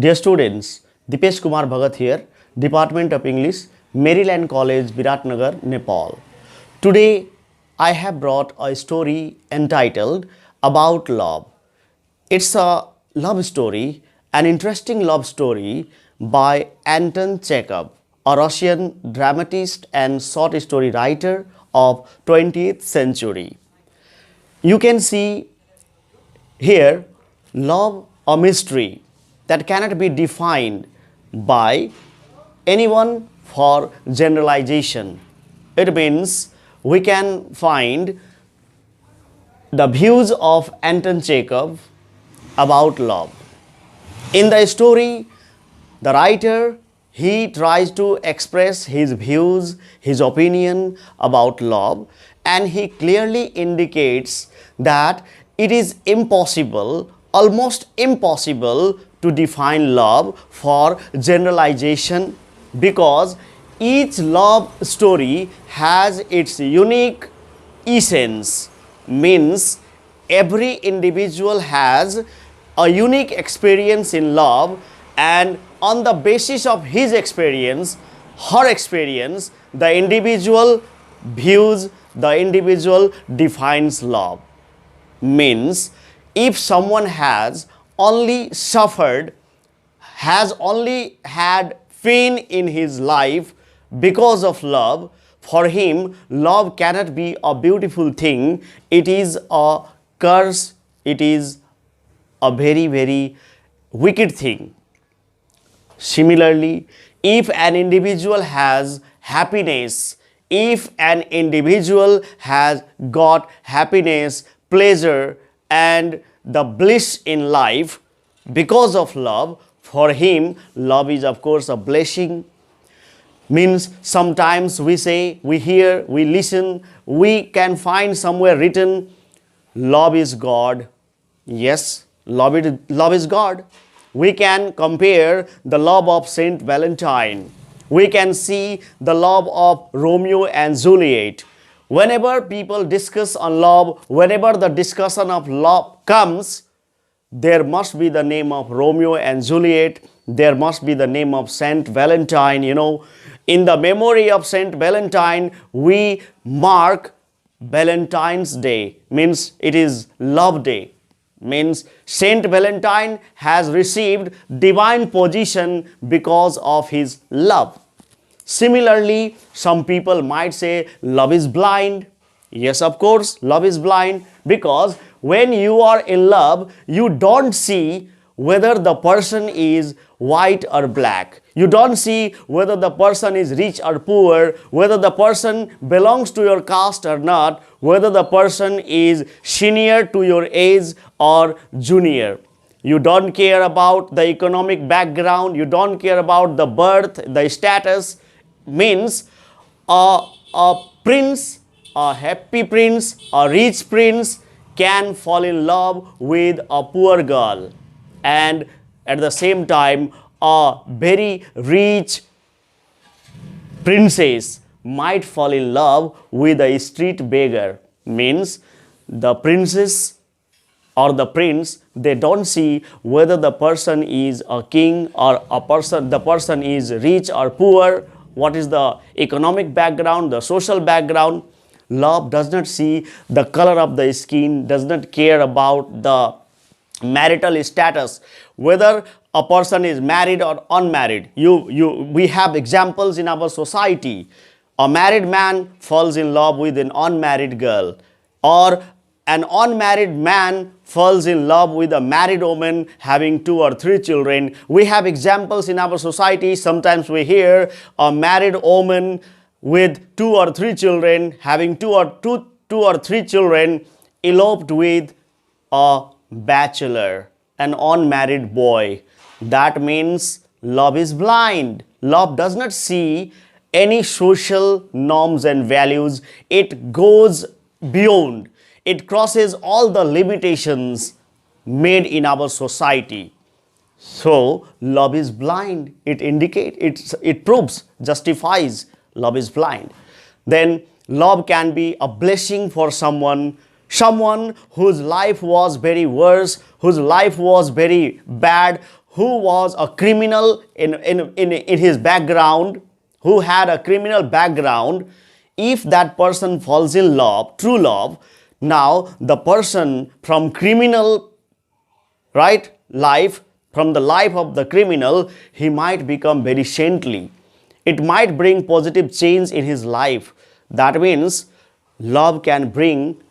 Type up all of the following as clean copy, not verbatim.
Dear students, Dipesh Kumar Bhagat here, Department of English, Maryland College, Viratnagar, Nepal. Today, I have brought a story entitled About Love. It's a love story, an interesting love story by Anton Chekhov, a Russian dramatist and short story writer of 20th century. You can see here love, a mystery that cannot be defined by anyone for generalization. It means we can find the views of Anton Chekhov about love. In the story, the writer, he tries to express his views, his opinion about love, and he clearly indicates that it is impossible, almost impossible to define love for generalization, because each love story has its unique essence. Means every individual has a unique experience in love, and on the basis of his experience, her experience, the individual views, the individual defines love. Means if someone has only suffered, has only had pain in his life because of love, for him love cannot be a beautiful thing. It is a curse, it is a very, very wicked thing. Similarly, if an individual has happiness, if an individual has got happiness, pleasure and the bliss in life because of love, for him love is of course a blessing. Means sometimes we say, we hear, we listen, we can find somewhere written, love is God. Yes, love is God. We can compare the love of Saint Valentine. We can see the love of Romeo and Juliet. Whenever people discuss on love, whenever the discussion of love comes, there must be the name of Romeo and Juliet. There must be the name of Saint Valentine. You know, in the memory of Saint Valentine, we mark Valentine's Day. Means it is love day. Means Saint Valentine has received divine position because of his love. Similarly, some people might say love is blind. Yes, of course, love is blind, because when you are in love, you don't see whether the person is white or black. You don't see whether the person is rich or poor, whether the person belongs to your caste or not, whether the person is senior to your age or junior. You don't care about the economic background, you don't care about the birth, the status. Means a prince, a happy prince, a rich prince can fall in love with a poor girl, and at the same time a very rich princess might fall in love with a street beggar. Means the princess or the prince, they don't see whether the person is a king or the person is rich or poor, what is the economic background, the social background. Love does not see the color of the skin, does not care about the marital status, whether a person is married or unmarried. We have examples in our society. A married man falls in love with an unmarried girl, or an unmarried man falls in love with a married woman having 2 or 3 children. We have examples in our society. Sometimes we hear a married woman with 2 or 3 children, having two or three children, eloped with a bachelor, an unmarried boy. That means love is blind. Love does not see any social norms and values. It goes beyond. It crosses all the limitations made in our society. So love is blind. It proves, justifies love is blind. Then love can be a blessing for someone whose life was very worse, whose life was very bad, who was a criminal in his background, who had a criminal background, if that person falls in love, true love, now the person from criminal, right, life, from the life of the criminal, he might become very saintly. It might bring positive change in his life. That means love can bring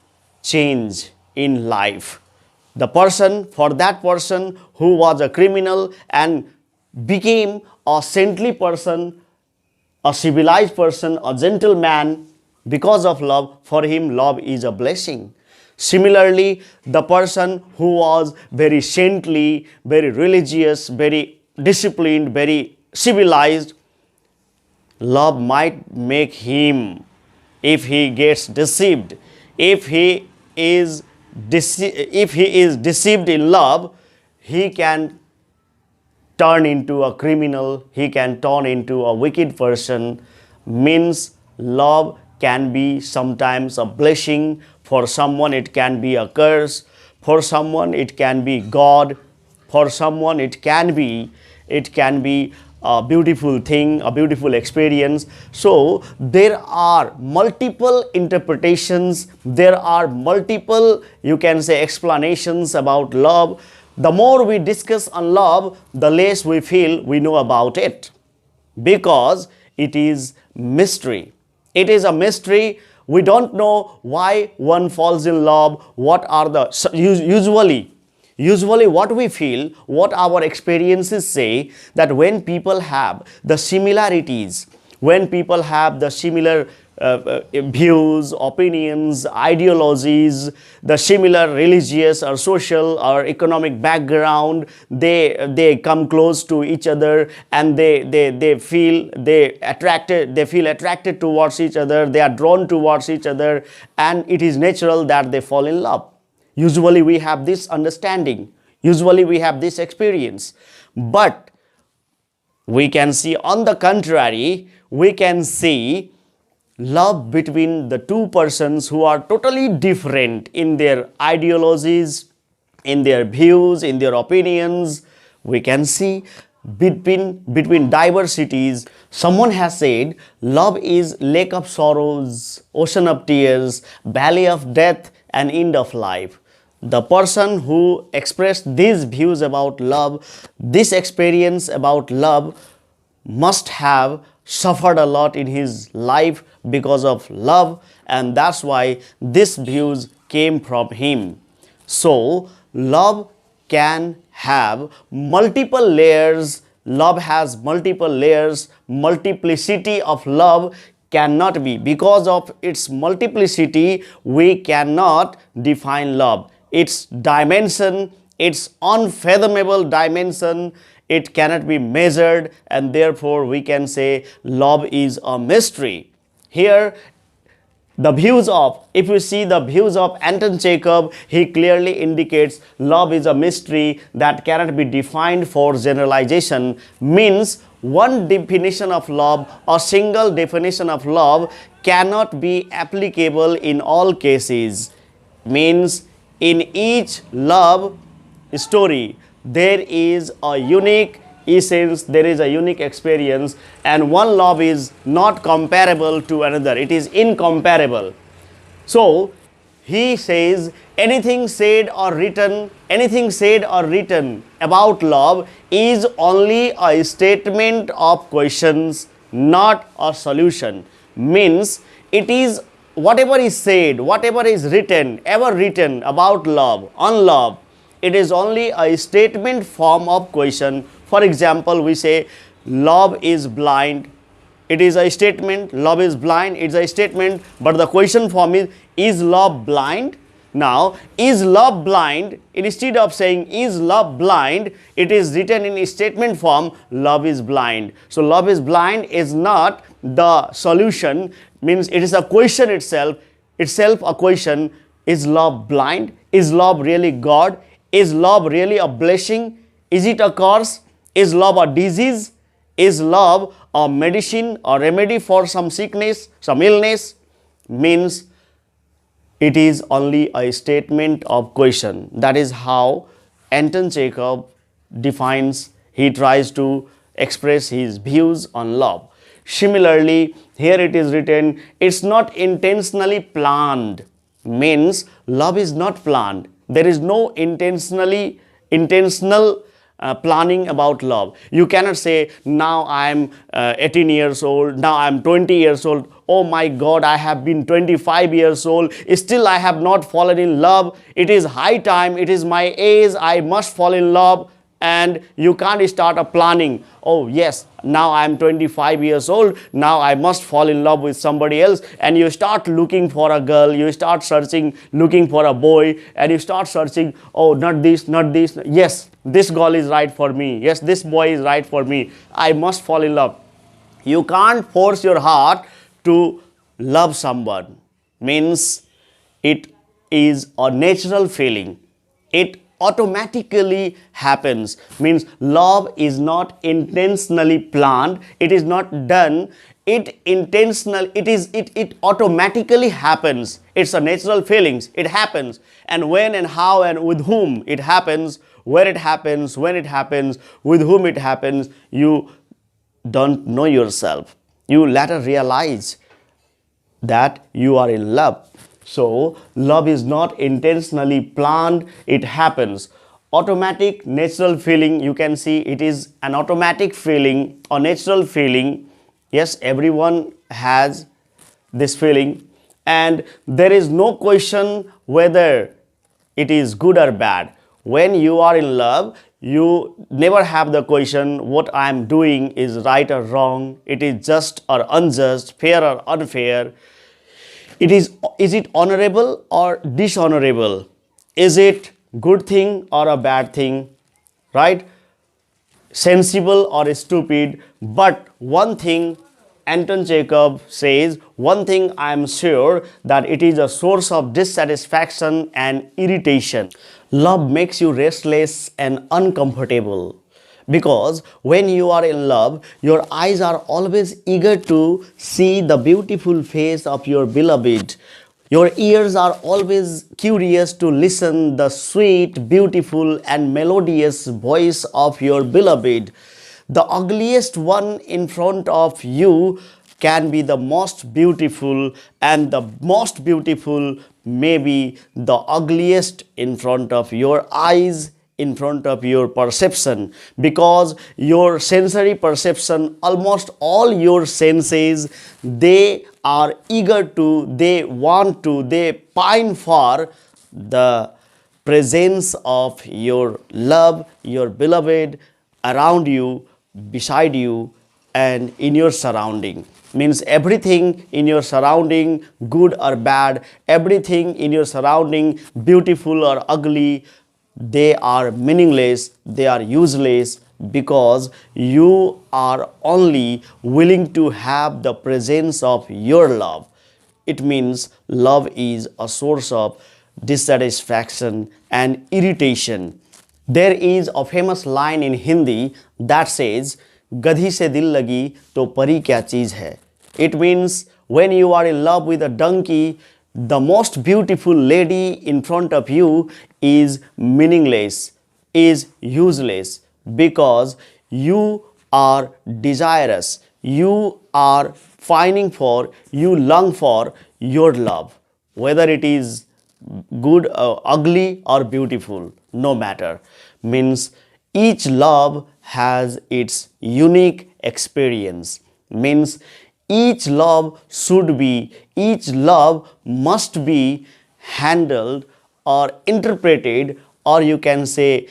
change in life. The person, for that person who was a criminal and became a saintly person, a civilized person, a gentleman, because of love, for him love is a blessing. Similarly, the person who was very saintly, very religious, very disciplined, very civilized, love might make him, if he gets deceived, if he is deceived in love, he can turn into a criminal, he can turn into a wicked person. Means love can be sometimes a blessing, for someone it can be a curse, for someone it can be God, for someone it can be a beautiful thing, a beautiful experience. So there are multiple interpretations, there are multiple, you can say, explanations about love. The more we discuss on love, the less we feel we know about it, because it is mystery. It is a mystery. We don't know why one falls in love, what are the usually what we feel, what our experiences say, that when people have the similarities, when people have the similar views, opinions, ideologies, the similar religious or social or economic background, they come close to each other, and they feel attracted towards each other, they are drawn towards each other, and it is natural that they fall in love. Usually we have this understanding, usually we have this experience. But we can see, on the contrary, we can see love between the two persons who are totally different in their ideologies, in their views, in their opinions. We can see between diversities. Someone has said love is lake of sorrows, ocean of tears, valley of death, and end of life. The person who expressed these views about love, this experience about love, must have suffered a lot in his life because of love, and that's why these views came from him. So love can have multiple layers. Love has multiple layers. Multiplicity of love cannot be, because of its multiplicity we cannot define love. Its dimension, its unfathomable dimension, it cannot be measured, and therefore we can say love is a mystery. Here the views of, if you see the views of Anton Chekhov, he clearly indicates love is a mystery that cannot be defined for generalization. Means one definition of love, a single definition of love, cannot be applicable in all cases. Means in each love story there is a unique essence, there is a unique experience, and one love is not comparable to another, it is incomparable. So he says anything said or written about love is only a statement of questions, not a solution. Means it is whatever is said, whatever is written, ever written about love, on love, it is only a statement form of question. For example, we say love is blind. It is a statement. Love is blind, it's a statement, but the question form is love blind? Now, is love blind? Instead of saying is love blind, it is written in statement form, love is blind. So love is blind is not the solution. Means it is a question itself a question. Is love blind? Is love really God? Is love really a blessing? Is it a curse? Is love a disease? Is love a medicine or remedy for some sickness, some illness? Means it is only a statement of question. That is how Anton Chekhov he tries to express his views on love. Similarly, here it is written, it's not intentionally planned. Means love is not planned. There is no intentional planning about love. You cannot say, now I am 18 years old, now I am 20 years old, oh my God, I have been 25 years old, still I have not fallen in love. It is high time, it is my age, I must fall in love. And you can't start a planning, oh yes, now I am 25 years old, now I must fall in love with somebody else. And you start looking for a girl, you start searching, looking for a boy, and you start searching, oh, not this, yes, this girl is right for me, yes, this boy is right for me, I must fall in love. You can't force your heart to love someone. Means it is a natural feeling. It automatically happens. Means love is not intentionally planned. It is not done. It automatically happens. It's a natural feelings. It happens. And when and how and with whom it happens, where it happens, when it happens, with whom it happens, you don't know yourself. You later realize that you are in love. So love is not intentionally planned, it happens. Automatic, natural feeling, you can see it is an automatic feeling or natural feeling. Yes, everyone has this feeling, and there is no question whether it is good or bad. When you are in love, you never have the question what I am doing is right or wrong, it is just or unjust, fair or unfair. Is it honorable or dishonorable? Is it good thing or a bad thing? Right? Sensible or stupid? But one thing Anton Chekhov says, one thing I am sure, that it is a source of dissatisfaction and irritation. Love makes you restless and uncomfortable. Because when you are in love, your eyes are always eager to see the beautiful face of your beloved. Your ears are always curious to listen the sweet, beautiful and melodious voice of your beloved. The ugliest one in front of you can be the most beautiful, and the most beautiful may be the ugliest in front of your eyes, in front of your perception. Because your sensory perception, almost all your senses, they are eager to, they want to, they pine for the presence of your love, your beloved around you, beside you, and in your surrounding. Means everything in your surrounding, good or bad, everything in your surrounding, beautiful or ugly, they are meaningless, they are useless, because you are only willing to have the presence of your love. It means love is a source of dissatisfaction and irritation. There is a famous line in Hindi that says, "Gadhi se dil lagi to pari kya cheez hai." It means when you are in love with a donkey, the most beautiful lady in front of you is meaningless, is useless, because you are desirous, you are pining for, you long for your love, whether it is good, ugly or beautiful, no matter. Means each love has its unique experience. Means each love should be, each love must be handled or interpreted, or you can say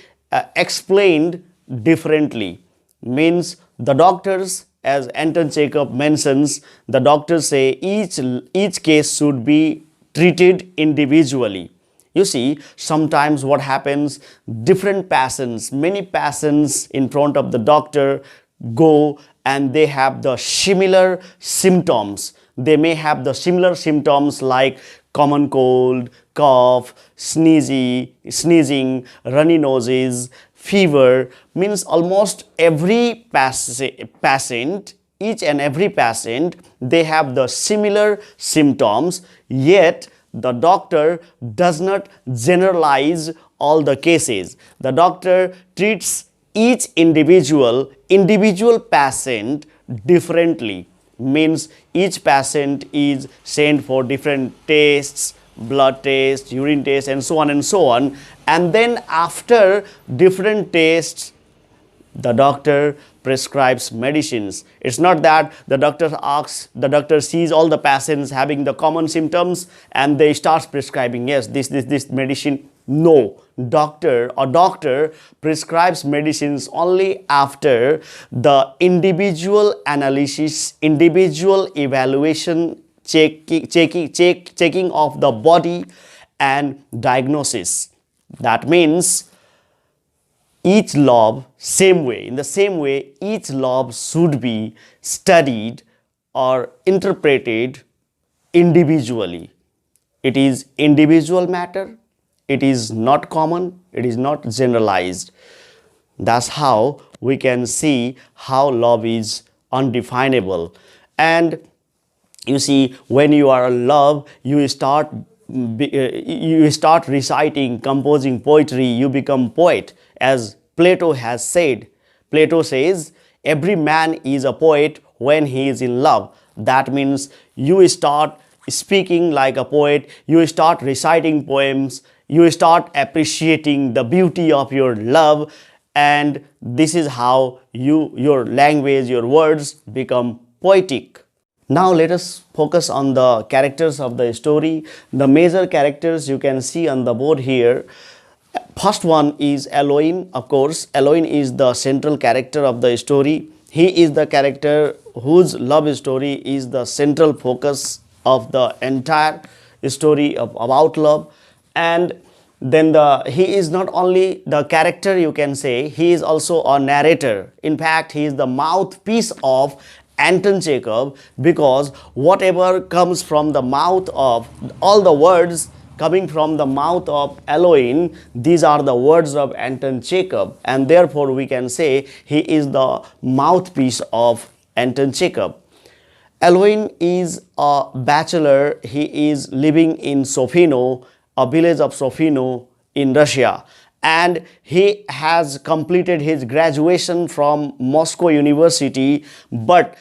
explained differently. Means the doctors, as Anton Chekhov mentions, the doctors say each case should be treated individually. You see, sometimes what happens, different patients, many patients in front of the doctor go and they have the similar symptoms. They may have the similar symptoms like common cold, cough, sneezing, runny noses, fever. Means almost every patient, each and every patient, they have the similar symptoms, yet the doctor does not generalize all the cases. The doctor treats each individual patient differently, means each patient is sent for different tests, blood test, urine test, and so on and so on. And then after different tests, the doctor prescribes medicines. It's not that the doctor sees all the patients having the common symptoms and they starts prescribing, yes, this medicine. No, doctor prescribes medicines only after the individual analysis, individual evaluation, checking of the body and diagnosis. That means each lobe, in the same way, each lobe should be studied or interpreted individually. It is individual matter, it is not common, it is not generalized. That's how we can see how love is undefinable. And you see, when you are in love, you start reciting, composing poetry, you become poet. As Plato has said, Plato says every man is a poet when he is in love. That means you start speaking like a poet, you start reciting poems, you start appreciating the beauty of your love, and this is how your language, your words become poetic. Now let us focus on the characters of the story. The major characters you can see on the board here. First one is ALYOHIN. Of course, ALYOHIN is the central character of the story. He is the character whose love story is the central focus of the entire story about love. And then he is not only the character, you can say, he is also a narrator. In fact, he is the mouthpiece of Anton Chekhov, because whatever comes from the mouth of, all the words coming from the mouth of ALYOHIN, these are the words of Anton Chekhov, and therefore we can say he is the mouthpiece of Anton Chekhov. ALYOHIN is a bachelor. He is living in Sofino, a village of Sofino in Russia, and he has completed his graduation from Moscow University, but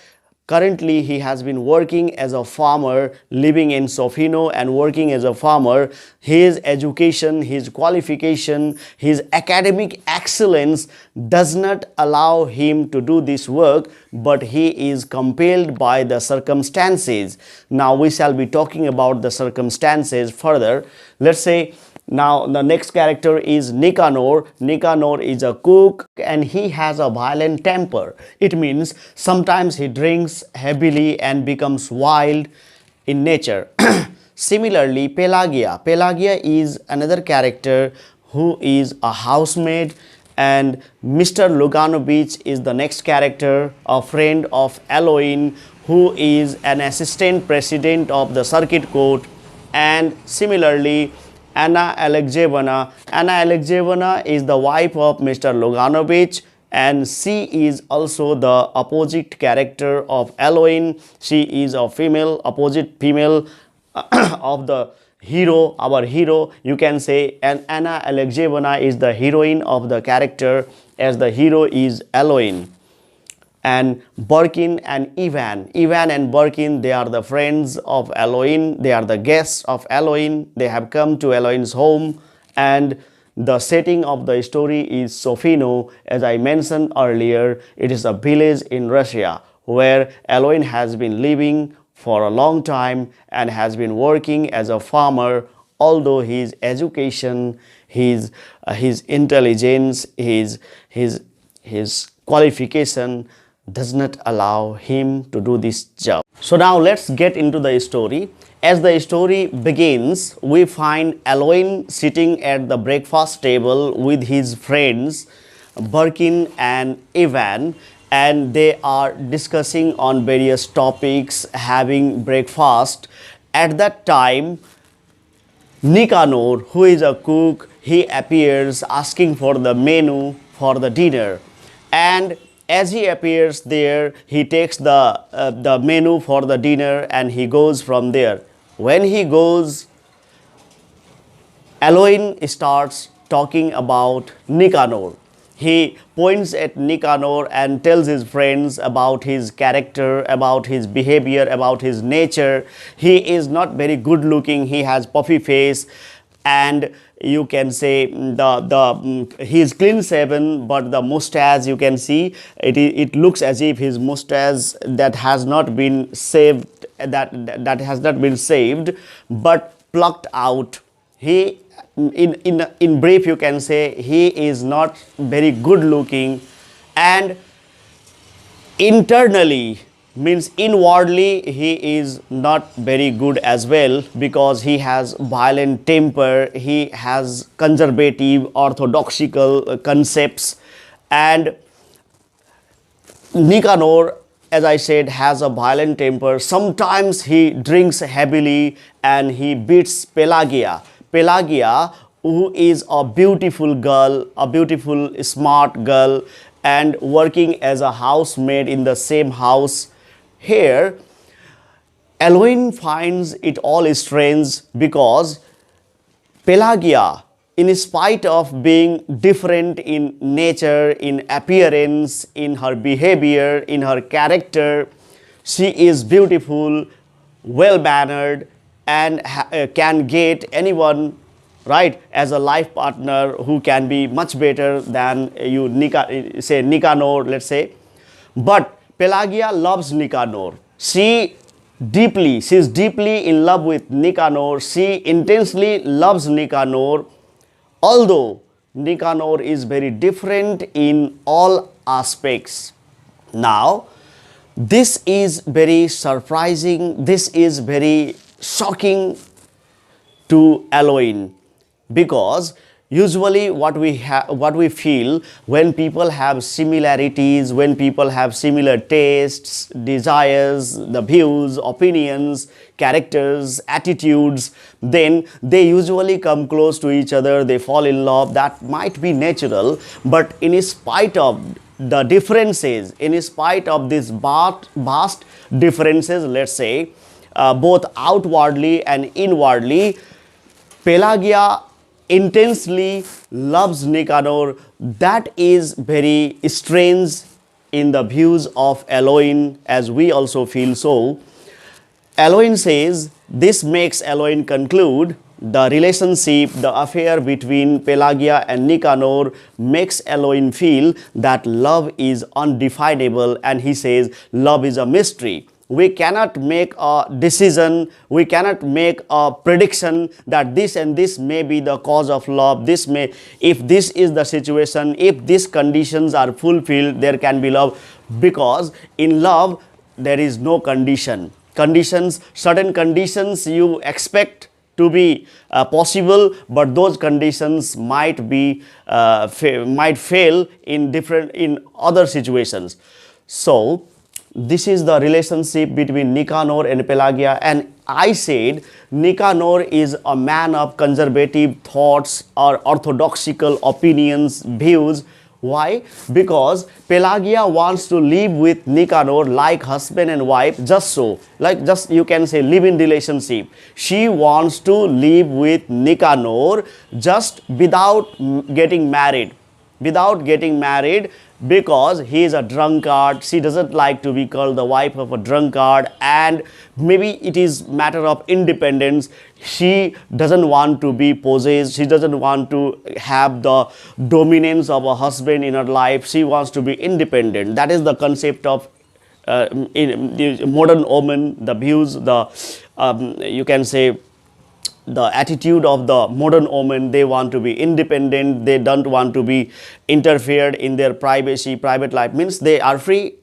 currently he has been working as a farmer, living in Sofino and working as a farmer. His education, his qualification, his academic excellence does not allow him to do this work, but he is compelled by the circumstances. Now we shall be talking about the circumstances further. Let's say now the next character is Nikanor. Nikanor is a cook and he has a violent temper. It means sometimes he drinks heavily and becomes wild in nature. Similarly, Pelageya. Pelageya is another character who is a housemaid, and Mr. Luganovich is the next character, a friend of ALYOHIN, who is an assistant president of the circuit court. And similarly, Anna Alexeyevna. Anna Alexeyevna is the wife of Mr. Luganovich, and she is also the opposite character of ALYOHIN. She is a female, opposite female of the hero, our hero, you can say. And Anna Alexeyevna is the heroine of the character, as the hero is ALYOHIN. And Burkin and Ivan. Ivan and Burkin, they are the friends of ALYOHIN. They are the guests of ALYOHIN. They have come to ALYOHIN's home, and the setting of the story is Sofino. As I mentioned earlier, it is a village in Russia where ALYOHIN has been living for a long time and has been working as a farmer. Although his education, his intelligence, his qualification does not allow him to do this job. So now let's get into the story. As the story begins, we find ALYOHIN sitting at the breakfast table with his friends Burkin and Ivan, and they are discussing on various topics, having breakfast. At that time, Nikanor, who is a cook, he appears asking for the menu for the dinner, and as he appears there, he takes the menu for the dinner and he goes from there. When he goes, ALYOHIN starts talking about Nikanor. He points at Nikanor and tells his friends about his character, about his behavior, about his nature. He is not very good looking. He has puffy face, and you can say he is clean shaven, but the mustache, you can see it looks as if his mustache that has not been saved, that has not been saved, but plucked out. He, in brief, you can say he is not very good looking, and internally, means inwardly, he is not very good as well, because he has violent temper, he has conservative orthodoxical concepts, and Nikanor, as I said, has a violent temper. Sometimes he drinks heavily and he beats Pelageya. Pelageya, who is a beautiful girl, a beautiful smart girl, and working as a housemaid in the same house. Here, ALYOHIN finds it all strange, because Pelageya, in spite of being different in nature, in appearance, in her behavior, in her character, she is beautiful, well-mannered, and can get anyone, right, as a life partner who can be much better than you, say Nikanor, let's say. But Pelageya loves Nikanor. She is deeply in love with Nikanor. She intensely loves Nikanor, although Nikanor is very different in all aspects. Now, this is very surprising, this is very shocking to ALYOHIN, because usually what we feel when people have similarities, when people have similar tastes, desires, the views, opinions, characters, attitudes, then they usually come close to each other, they fall in love. That might be natural, but in spite of the differences, in spite of these vast differences, let's say, both outwardly and inwardly, Pelageya intensely loves Nikanor. That is very strange in the views of ALYOHIN, as we also feel so. ALYOHIN says this makes ALYOHIN conclude the relationship, the affair between Pelageya and Nikanor makes ALYOHIN feel that love is undefinable, and he says love is a mystery. We cannot make a decision, we cannot make a prediction that this and this may be the cause of love. This may, if this is the situation, if these conditions are fulfilled, there can be love, because in love there is no condition. Certain conditions you expect to be possible, but those conditions might be might fail in other situations. So this is the relationship between Nikanor and Pelageya, and I said Nikanor is a man of conservative thoughts or orthodoxical opinions, views. Why? Because Pelageya wants to live with Nikanor like husband and wife, just so, like just you can say live-in relationship. She wants to live with Nikanor just without getting married. Because he is a drunkard. She doesn't like to be called the wife of a drunkard, and maybe it is matter of independence. She doesn't want to be possessed, she doesn't want to have the dominance of a husband in her life. She wants to be independent. That is the concept of in modern woman, the views, the you can say the attitude of the modern woman. They want to be independent, they don't want to be interfered in their privacy, private life, means they are free.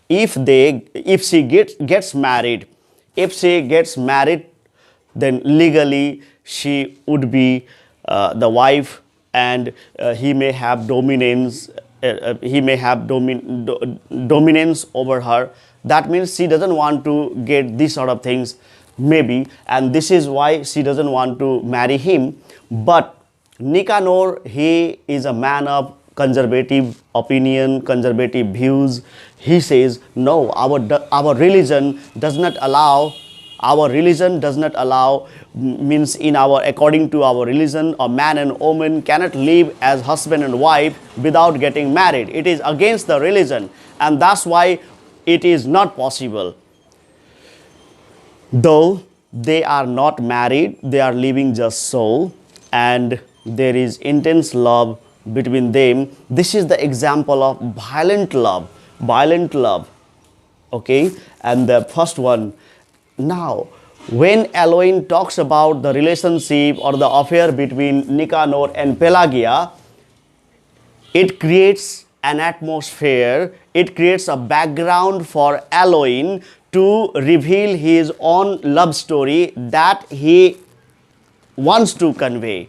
If she gets married, then legally she would be the wife, and he may have dominance, dominance over her. That means she doesn't want to get these sort of things, maybe, and this is why she doesn't want to marry him. But Nikanor, he is a man of conservative opinion, conservative views. He says our religion does not allow means in our, according to our religion, a man and woman cannot live as husband and wife without getting married. It is against the religion, and that's why it is not possible. Though they are not married, they are living just so, and there is intense love between them. This is the example of violent love. Violent love. Okay, and the first one. Now, when ALYOHIN talks about the relationship or the affair between Nikanor and PELAGEYA, it creates an atmosphere, it creates a background for ALYOHIN to reveal his own love story that he wants to convey.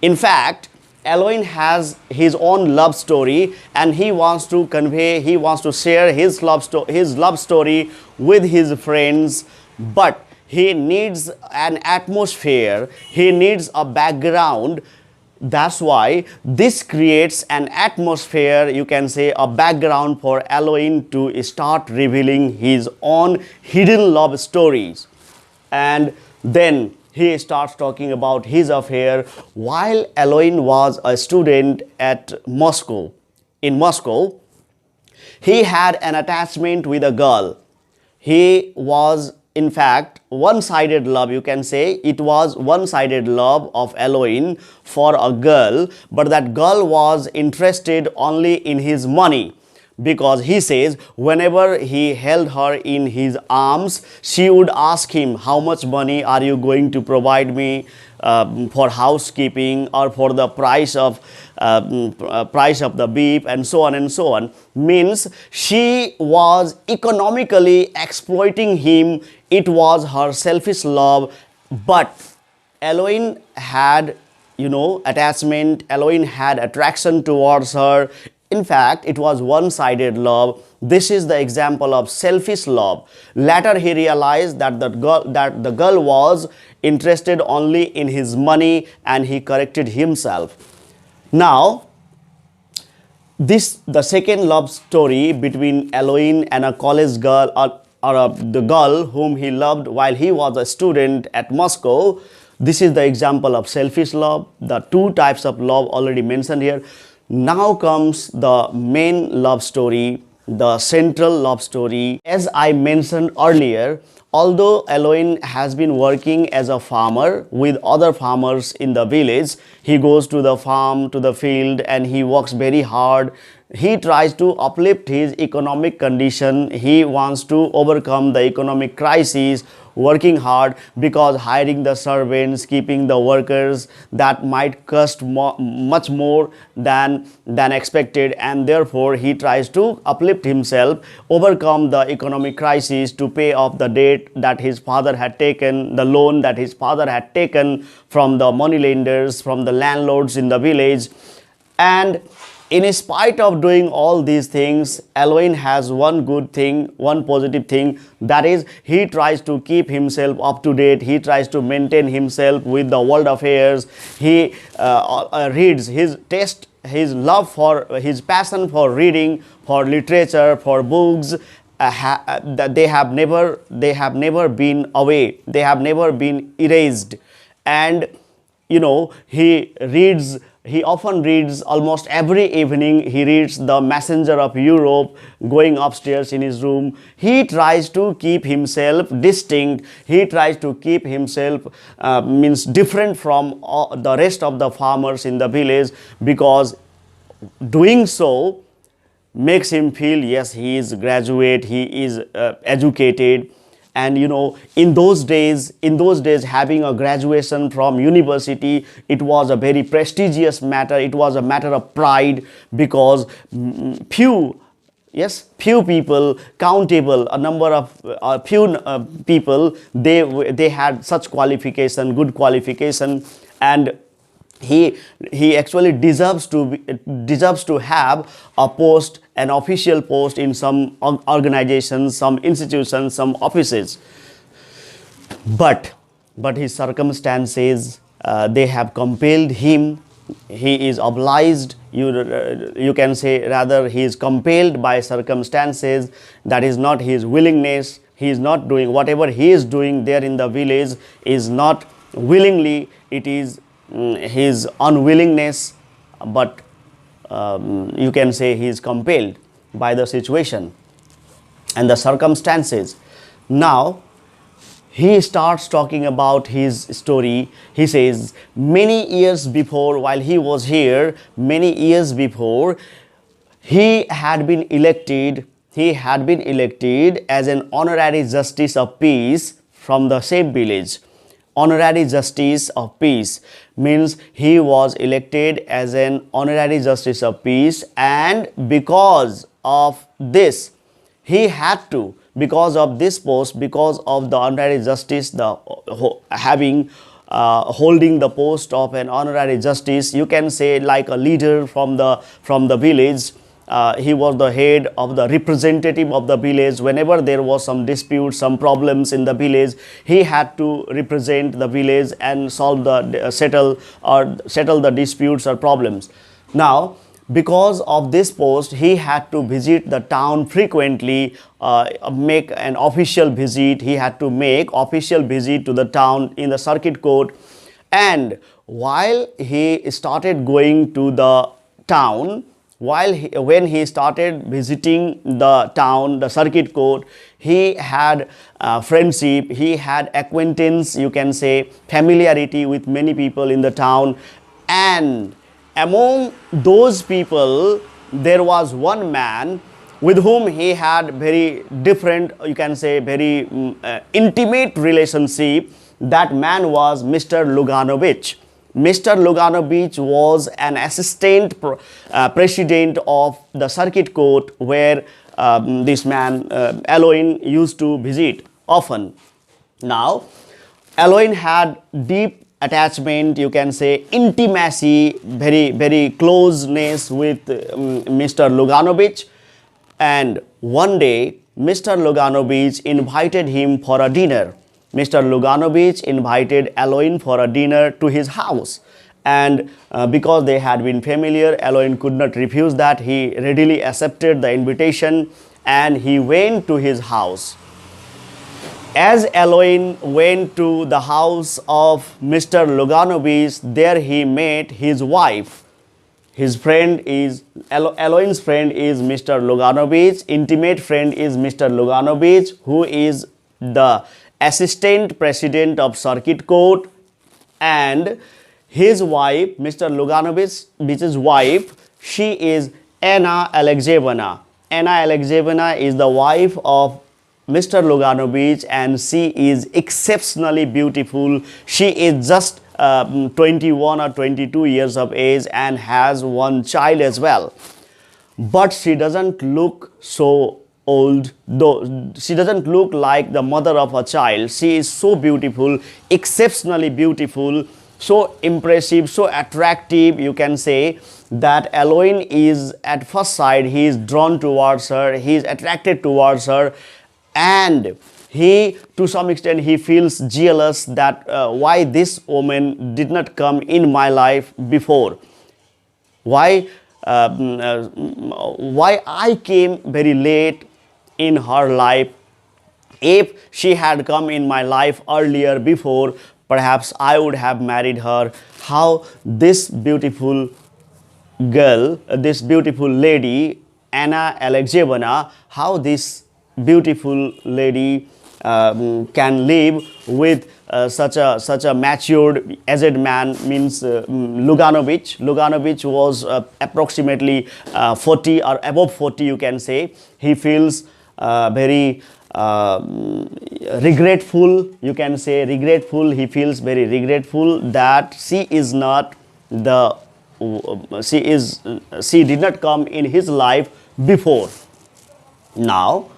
In fact, ALYOHIN has his own love story, and he wants to convey, he wants to share his love story with his friends, but he needs an atmosphere, he needs a background. That's why this creates an atmosphere, you can say a background for ALYOHIN to start revealing his own hidden love stories. And then he starts talking about his affair while ALYOHIN was a student at Moscow. In Moscow, he had an attachment with a girl. He was, in fact, one-sided love, you can say. It was one-sided love of ALYOHIN for a girl, but that girl was interested only in his money, because he says whenever he held her in his arms, she would ask him, how much money are you going to provide me for housekeeping or for the price of the beef, and so on and so on. Means she was economically exploiting him. It was her selfish love. But ALYOHIN had, attachment. ALYOHIN had attraction towards her. In fact, it was one-sided love. This is the example of selfish love. Later, he realized that the girl was interested only in his money, and he corrected himself. Now, the second love story between ALYOHIN and a college girl, or the girl whom he loved while he was a student at Moscow. This is the example of selfish love. The two types of love already mentioned here. Now comes the main love story, the central love story. As I mentioned earlier, although ALYOHIN has been working as a farmer with other farmers in the village, he goes to the farm, to the field, and he works very hard. He tries to uplift his economic condition. He wants to overcome the economic crisis, working hard, because hiring the servants, keeping the workers, that might cost much more than expected, and therefore he tries to uplift himself, overcome the economic crisis, to pay off the debt that his father had taken, the loan that his father had taken from the moneylenders, from the landlords in the village. And in spite of doing all these things, ALYOHIN has one good thing, one positive thing, that is he tries to keep himself up to date. He tries to maintain himself with the world affairs. He reads, his taste, his love for, his passion for reading, for literature, for books, that they have never been away. They have never been erased. And he often reads, almost every evening he reads The Messenger of Europe, going upstairs in his room. He tries to keep himself distinct. He tries to keep himself different from the rest of the farmers in the village, because doing so makes him feel, yes, he is graduate, he is educated. And in those days, having a graduation from university, it was a very prestigious matter. It was a matter of pride, because few people, countable, a number of few people, they had such qualification, good qualification, and he actually deserves to have a post, an official post in some organizations, some institutions, some offices. But his circumstances, they have compelled him. He is obliged, you can say, rather he is compelled by circumstances. That is not his willingness. He is not doing whatever he is doing there in the village is not willingly, it is his unwillingness, but you can say he is compelled by the situation and the circumstances. Now, he starts talking about his story. He says, many years before, while he was here, many years before, he had been elected as an honorary justice of peace from the same village. Honorary justice of peace means he was elected as an honorary justice of peace, and because of this, he had to, because of this post, because of the honorary justice, holding the post of an honorary justice, you can say like a leader from the village. He was the head of the representative of the village. Whenever there was some dispute, some problems in the village, he had to represent the village and settle the disputes or problems. Now, because of this post, he had to visit the town frequently, make an official visit. He had to make official visit to the town in the circuit court. And while he started going to the town, when he started visiting the town, the circuit court, he had friendship, he had acquaintance, you can say familiarity with many people in the town. And among those people, there was one man with whom he had very different, you can say very intimate relationship. That man was Mr. Luganovich. Mr. Luganovich was an assistant president of the circuit court where this man, ALYOHIN, used to visit often. Now, ALYOHIN had deep attachment, you can say intimacy, very closeness with Mr. Luganovich. And one day, Mr. Luganovich invited him for a dinner. Mr. Luganovich invited ALYOHIN for a dinner to his house, and because they had been familiar, ALYOHIN could not refuse that. He readily accepted the invitation and he went to his house. As ALYOHIN went to the house of Mr. Luganovich, there he met his wife. His friend is, ALYOHIN's friend is Mr. Luganovich, intimate friend is Mr. Luganovich, who is the assistant president of circuit court, and his wife, Mr. Luganovich's wife, she is Anna Alexeyevna. Anna Alexeyevna is the wife of Mr. Luganovich, and she is exceptionally beautiful. She is just 21 or 22 years of age and has one child as well. But she doesn't look so old, though she doesn't look like the mother of a child. She is so beautiful, exceptionally beautiful, so impressive, so attractive, you can say, that ALYOHIN is at first sight, he is drawn towards her, he is attracted towards her, and he, to some extent, he feels jealous that why this woman did not come in my life before. Why I came very late in her life. If she had come in my life earlier, before, perhaps I would have married her. How this beautiful girl, this beautiful lady, Anna Alexeyevna, how this beautiful lady can live with such a matured, aged man, means Luganovich. Luganovich was approximately 40 or above 40, you can say. He feels very regretful, you can say regretful. He feels very regretful that she is not the, she did not come in his life before. Now,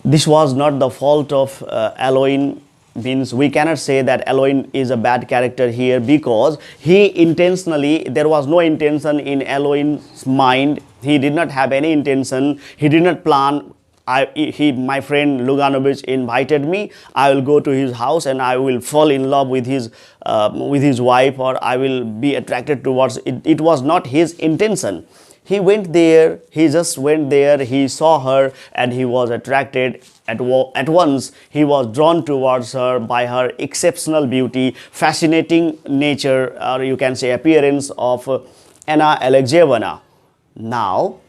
this was not the fault of ALYOHIN, means we cannot say that ALYOHIN is a bad character here, because he intentionally, there was no intention in ALYOHIN's mind. He did not have any intention, he did not plan my friend Luganovich invited me, I will go to his house and I will fall in love with his wife, or I will be attracted towards it. It was not his intention. He went there, he just went there, he saw her and he was attracted at once. He was drawn towards her by her exceptional beauty, fascinating nature, or you can say appearance of Anna Alexeyevna. Now,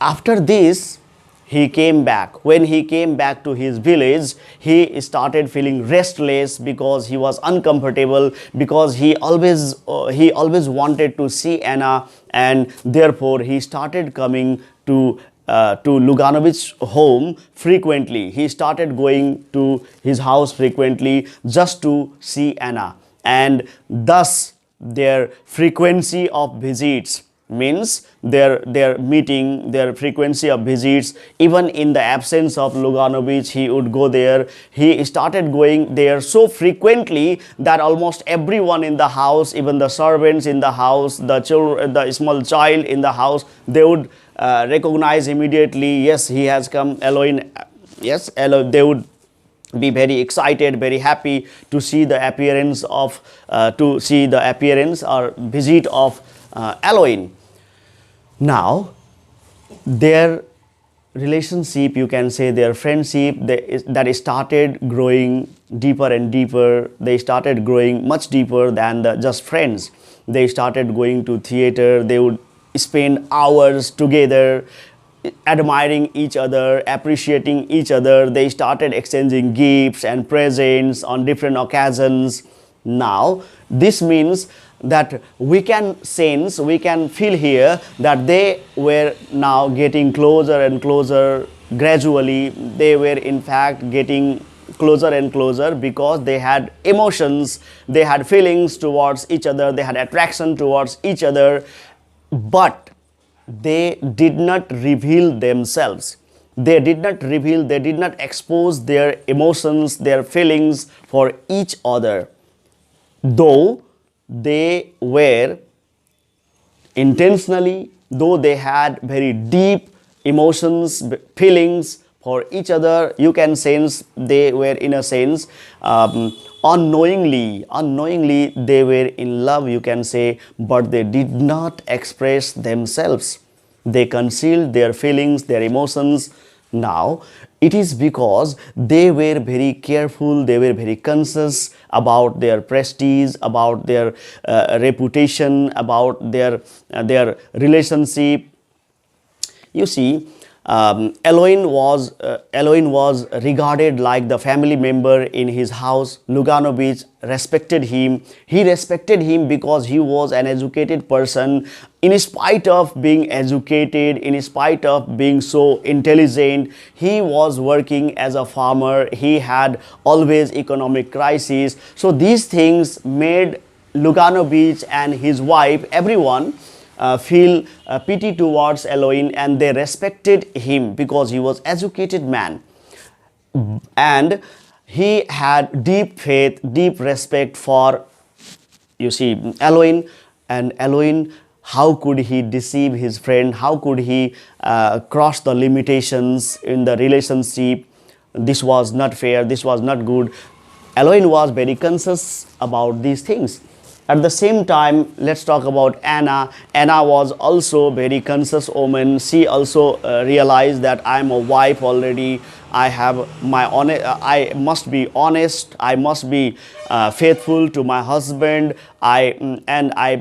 after this, he came back. When he came back to his village, he started feeling restless because he was uncomfortable, because he always wanted to see Anna, and therefore he started coming to Luganovich's home frequently. He started going to his house frequently just to see Anna, and thus their frequency of visits, means their meeting, their frequency of visits, even in the absence of Luganovich, he would go there. He started going there so frequently that almost everyone in the house, even the servants in the house, the children, the small child in the house, they would recognize immediately, yes, he has come, ALYOHIN, yes, they would be very excited, very happy to see the appearance of, or visit of ALYOHIN. Now, their relationship, you can say their friendship, that started growing deeper and deeper. They started growing much deeper than just friends. They started going to theater. They would spend hours together, admiring each other, appreciating each other. They started exchanging gifts and presents on different occasions. Now, this means that we can sense, we can feel here that they were now getting closer and closer gradually. They were in fact getting closer and closer because they had emotions, they had feelings towards each other, they had attraction towards each other, but they did not reveal themselves. They did not reveal, they did not expose their emotions, their feelings for each other. Though they were intentionally, though they had very deep emotions, feelings for each other, you can sense they were, in a sense, unknowingly they were in love, you can say, but they did not express themselves. They concealed their feelings, their emotions. Now, it is because they were very careful, they were very conscious about their prestige, about their reputation, about their relationship. You see, ALYOHIN was regarded like the family member in his house. Luganovich respected him. He respected him because he was an educated person. In spite of being educated, in spite of being so intelligent, he was working as a farmer. He had always economic crisis. So these things made Luganovich and his wife, everyone, feel pity towards ALYOHIN, and they respected him because he was educated man, and he had deep faith, deep respect for, you see, ALYOHIN. And ALYOHIN, how could he deceive his friend? How could he cross the limitations in the relationship? This was not fair, this was not good. ALYOHIN was very conscious about these things. At the same time, let's talk about Anna. Anna was also very conscious woman. She also realized that I am a wife already. I have my I must be honest. I must be faithful to my husband. I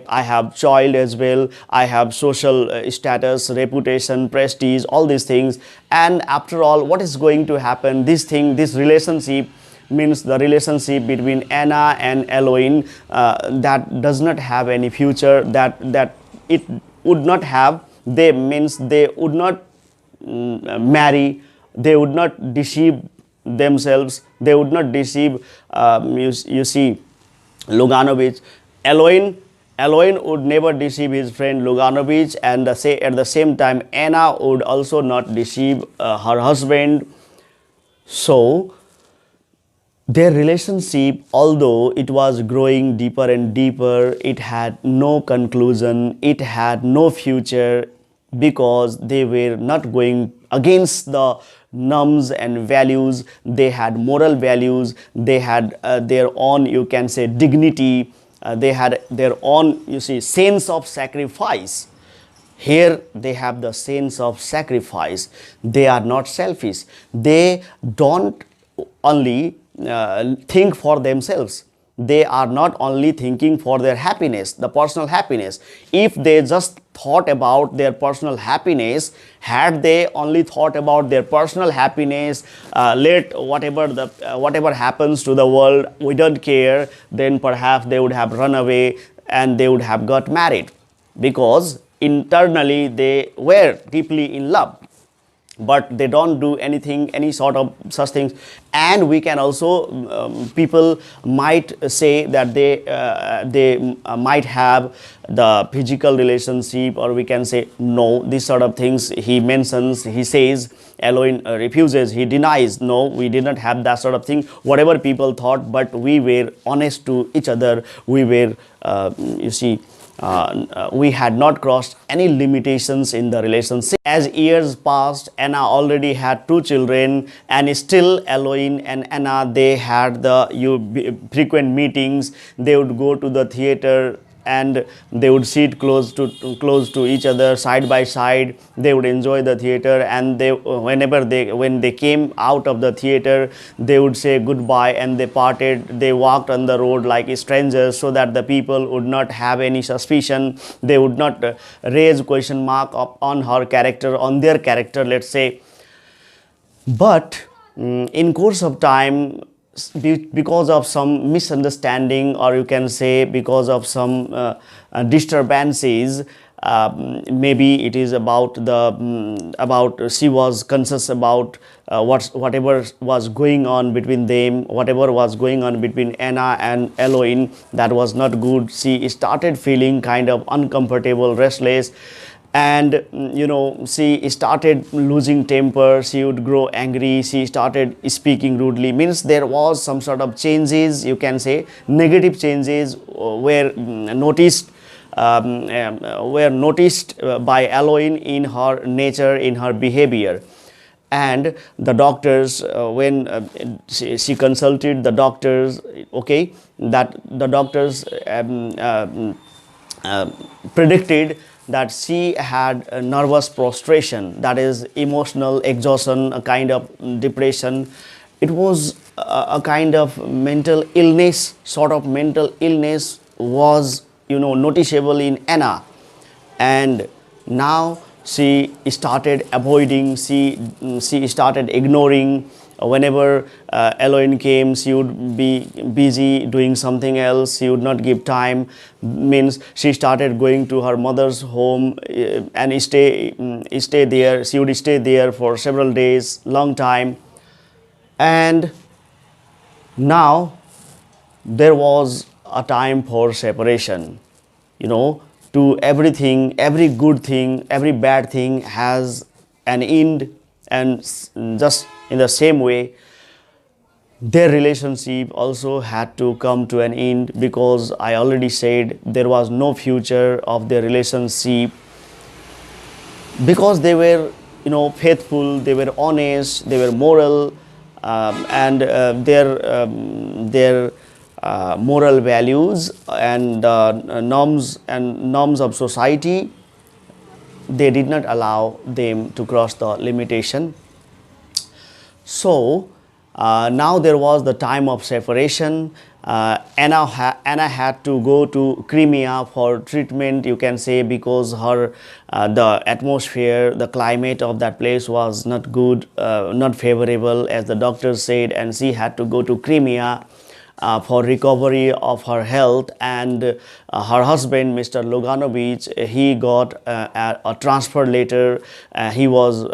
have child as well. I have social status, reputation, prestige, all these things. And after all, what is going to happen? This relationship, means the relationship between Anna and ALYOHIN, that does not have any future, that it would not have, they means they would not marry, they would not deceive themselves, they would not deceive, you see, Luganovich. ALYOHIN would never deceive his friend Luganovich, and at the same time Anna would also not deceive her husband. So their relationship, although it was growing deeper and deeper, it had no conclusion, it had no future, because they were not going against the norms and values. They had moral values, they had their own, you can say, dignity, they had their own, you see, sense of sacrifice. Here they have the sense of sacrifice. They are not selfish. They don't only think for themselves. They are not only thinking for their happiness, the personal happiness. If they just thought about their personal happiness, had they only thought about their personal happiness, let whatever happens to the world, we don't care, then perhaps they would have run away and they would have got married, because internally they were deeply in love. But they don't do anything, any sort of such things. And we can also, people might say that they might have the physical relationship, or we can say no, these sort of things he mentions, he says, ALYOHIN refuses, he denies, no, we did not have that sort of thing, whatever people thought, but we were honest to each other, we were, you see, we had not crossed any limitations in the relationship. As years passed, Anna already had 2 children, and still ALYOHIN and Anna, they had the frequent meetings. They would go to the theater and they would sit close to each other, side by side. They would enjoy the theater, and when they came out of the theater, they would say goodbye and they parted. They walked on the road like strangers, so that the people would not have any suspicion. They would not raise question mark on her character, on their character, let's say. But in course of time, because of some misunderstanding, or you can say because of some disturbances, maybe it is about she was conscious about whatever was going on between them, whatever was going on between Anna and ALYOHIN, that was not good. She started feeling kind of uncomfortable, restless, and you know, she started losing temper. She would grow angry, she started speaking rudely. Means there was some sort of changes, you can say negative changes, were noticed by ALYOHIN in her nature, in her behavior. And the doctors, when she consulted the doctors, okay, that the doctors predicted that she had a nervous prostration, that is emotional exhaustion, a kind of depression. It was a kind of mental illness, sort of mental illness was, you know, noticeable in Anna. And now she started avoiding, she started ignoring. Whenever ALYOHIN came, she would be busy doing something else. She would not give time. Means she started going to her mother's home and stay there. She would stay there for several days, long time. And now there was a time for separation. You know, to everything, every good thing, every bad thing has an end, and just in the same way, their relationship also had to come to an end, because I already said there was no future of their relationship, because they were, you know, faithful, they were honest, they were moral, and their moral values and norms of society, they did not allow them to cross the limitation. So now there was the time of separation. Anna had to go to Crimea for treatment, you can say, because her the atmosphere, the climate of that place was not good, not favorable, as the doctors said, and she had to go to Crimea for recovery of her health. And her husband, Mr. Loganovich, he got a transfer letter. He was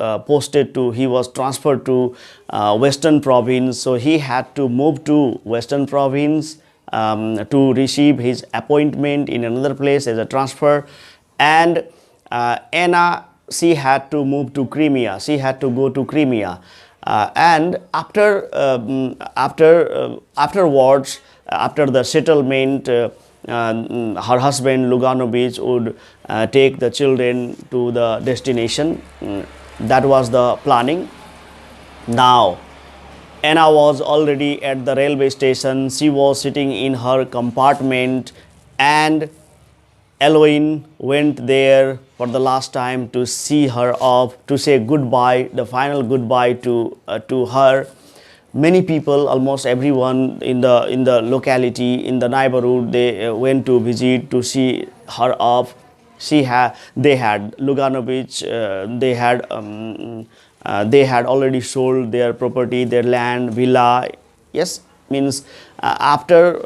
transferred to Western Province, so he had to move to Western Province to receive his appointment in another place as a transfer. And Anna, she had to move to Crimea. She had to go to Crimea. And afterwards, after the settlement, her husband Loganovich would take the children to the destination. That was the planning. Now, Anna was already at the railway station. She was sitting in her compartment, and ALYOHIN went there for the last time to see her off, to say goodbye, the final goodbye to her. Many people, almost everyone in the locality, in the neighborhood, they went to visit to see her off. They had Luganovich, they had already sold their property, their land, villa. Yes, means after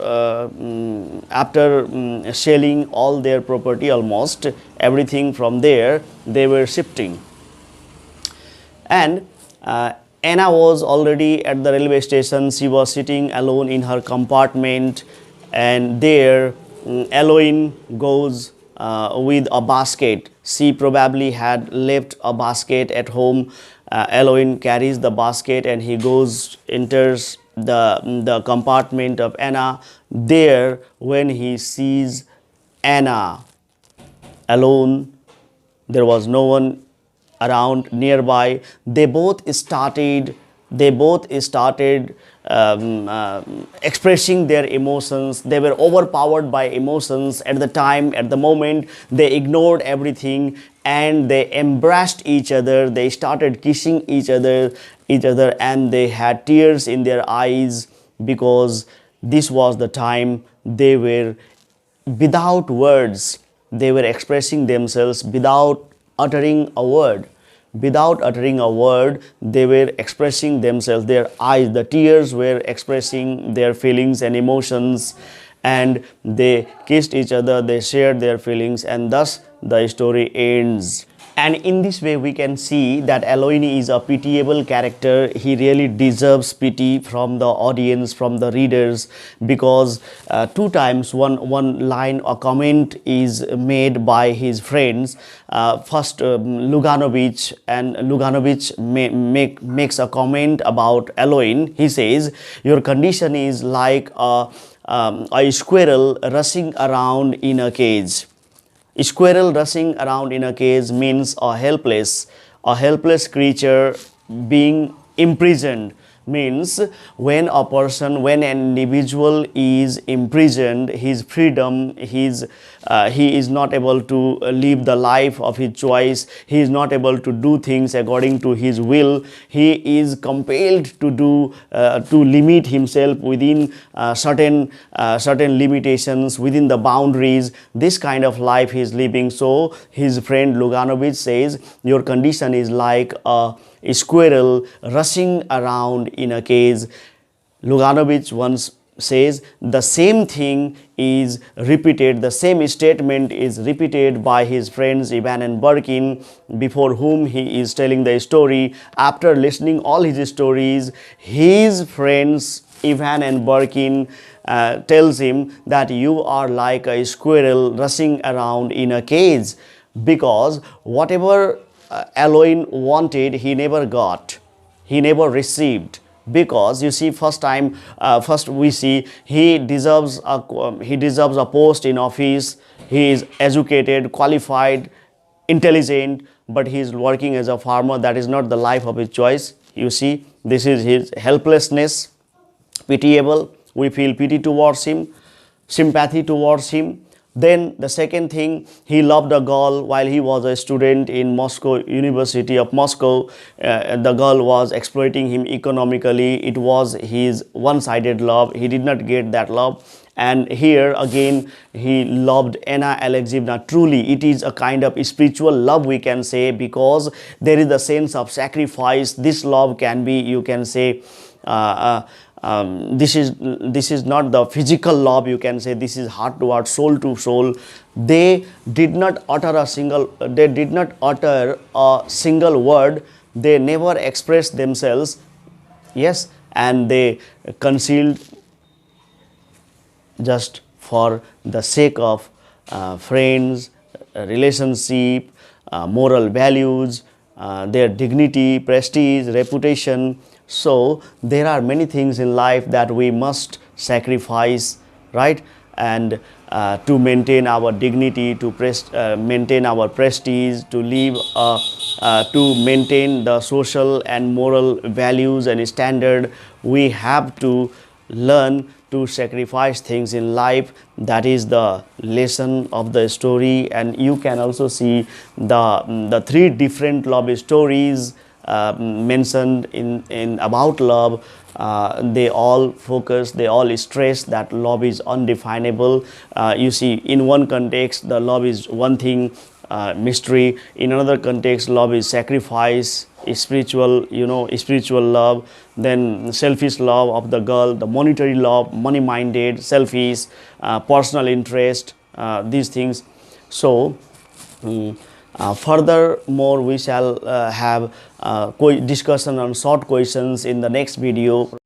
selling all their property, almost everything from there, they were shifting. And Anna was already at the railway station. She was sitting alone in her compartment, and there ALYOHIN goes with a basket. She probably had left a basket at home. ALYOHIN carries the basket, and he goes, enters the compartment of Anna. There, when he sees Anna alone, there was no one around nearby. They both started expressing their emotions. They were overpowered by emotions at the time, at the moment. They ignored everything and they embraced each other. They started kissing each other, and they had tears in their eyes, because this was the time they were without words. They were expressing themselves without uttering a word. Without uttering a word, they were expressing themselves. Their eyes, the tears were expressing their feelings and emotions, and they kissed each other, they shared their feelings, and thus the story ends. And in this way, we can see that ALYOHIN is a pitiable character. He really deserves pity from the audience, from the readers, because two times one line or comment is made by his friends. First, Luganovich, and Luganovich makes a comment about ALYOHIN. He says, "Your condition is like a squirrel rushing around in a cage." A squirrel rushing around in a cage means a helpless creature being imprisoned. Means when an individual is imprisoned, his freedom, he is not able to live the life of his choice. He is not able to do things according to his will. He is compelled to limit himself within certain limitations, within the boundaries. This kind of life he is living. So his friend Luganovich says, your condition is like a squirrel rushing around in a cage. Luganovich once says the same thing is repeated, the same statement is repeated by his friends Ivan and Burkin, before whom he is telling the story. After listening all his stories, his friends Ivan and Burkin tells him that you are like a squirrel rushing around in a cage, because whatever ALYOHIN wanted, he never got, he never received. Because you see, first we see he deserves a post in office. He is educated, qualified, intelligent, but he is working as a farmer. That is not the life of his choice. You see, this is his helplessness, pitiable. We feel pity towards him, sympathy towards him. Then the second thing, he loved a girl while he was a student in Moscow, University of Moscow. The girl was exploiting him economically. It was his one-sided love. He did not get that love. And here again, he loved Anna Alexeyevna. Truly, it is a kind of spiritual love, we can say, because there is the sense of sacrifice. This love can be, you can say, this is not the physical love, you can say. This is heart to heart, soul to soul. They did not utter a single word. They never expressed themselves. Yes, and they concealed just for the sake of friends, relationship, moral values, their dignity, prestige, reputation. So there are many things in life that we must sacrifice, right? and to maintain our dignity, to maintain our prestige, to live, to maintain the social and moral values and standard, we have to learn to sacrifice things in life. That is the lesson of the story. And you can also see the three different love stories mentioned in about love. They all focus, they all stress that love is undefinable. You see, in one context the love is one thing, mystery. In another context, love is sacrifice, spiritual, spiritual love. Then selfish love of the girl, the monetary love, money minded, selfish, personal interest, these things. So furthermore, we shall have discussion on short questions in the next video.